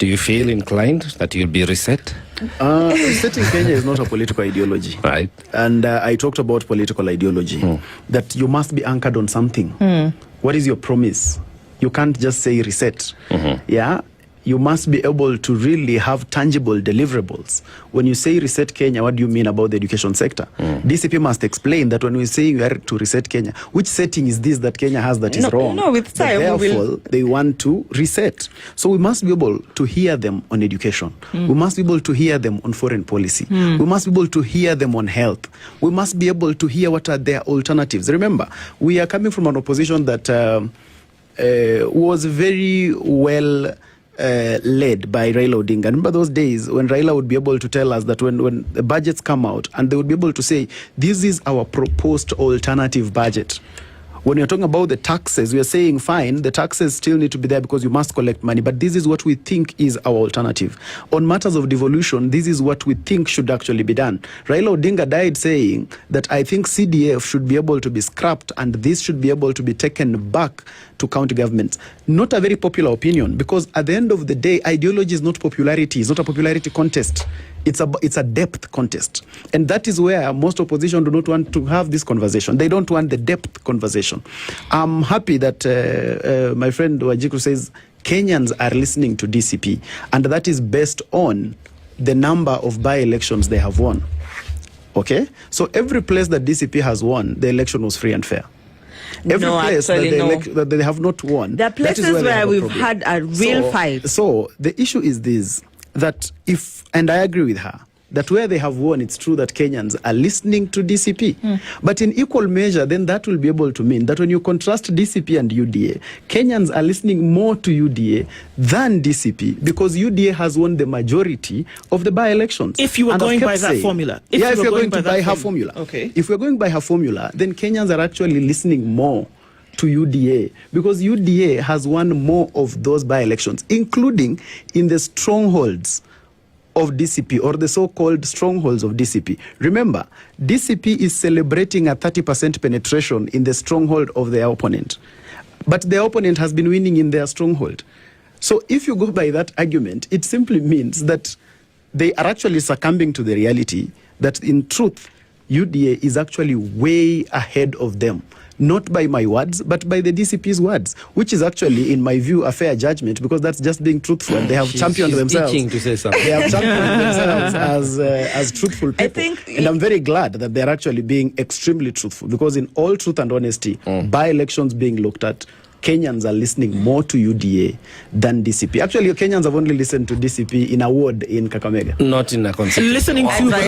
Do you feel inclined that you'll be reset? Resetting Kenya is not a political ideology. Right. And I talked about political ideology, that you must be anchored on something. What is your promise? You can't just say reset. Yeah. You must be able to really have tangible deliverables. When you say reset Kenya, what do you mean about the education sector? DCP must explain that when we say we are to reset Kenya, which setting is this that Kenya has that is wrong? No, with time, therefore, they want to reset. So we must be able to hear them on education. We must be able to hear them on foreign policy. We must be able to hear them on health. We must be able to hear what are their alternatives. Remember, we are coming from an opposition that was very well led by Raila Odinga. Remember those days when Raila would be able to tell us that when the budgets come out, and they would be able to say, this is our proposed alternative budget. When you're talking about the taxes, we are saying, fine, the taxes still need to be there because you must collect money, but this is what we think is our alternative. On matters of devolution, this is what we think should actually be done. Raila Odinga died saying that I think CDF should be able to be scrapped and this should be able to be taken back to county governments. Not a very popular opinion, because at the end of the day, ideology is not popularity. It's not a popularity contest. It's a depth contest. And that is where most opposition do not want to have this conversation. They don't want the depth conversation. I'm happy that my friend Wajiku says Kenyans are listening to DCP, and that is based on the number of by-elections they have won. Okay? So every place that DCP has won, the election was free and fair. Every place that they have not won. There are places where we've had a real fight. So the issue is this, that if, and I agree with her, that where they have won, it's true that Kenyans are listening to DCP. But in equal measure, then that will be able to mean that when you contrast DCP and UDA, Kenyans are listening more to UDA than DCP, because UDA has won the majority of the by-elections. If you were going by that formula. If you're going to buy her formula. Okay. If we're going by her formula, then Kenyans are actually listening more to UDA, because UDA has won more of those by-elections, including in the strongholds of DCP, or the so-called strongholds of DCP. Remember, DCP is celebrating a 30% penetration in the stronghold of their opponent. But their opponent has been winning in their stronghold. So if you go by that argument, it simply means that they are actually succumbing to the reality that in truth, UDA is actually way ahead of them. Not by my words, but by the DCP's words, which is actually, in my view, a fair judgment, because that's just being truthful. And they have championed themselves. To say something. They have championed themselves as truthful people. And I'm very glad that they're actually being extremely truthful, because in all truth and honesty, by-elections being looked at, Kenyans are listening more to UDA than DCP. Actually, Kenyans have only listened to DCP in a ward in Kakamega. Not in a concept. Listening to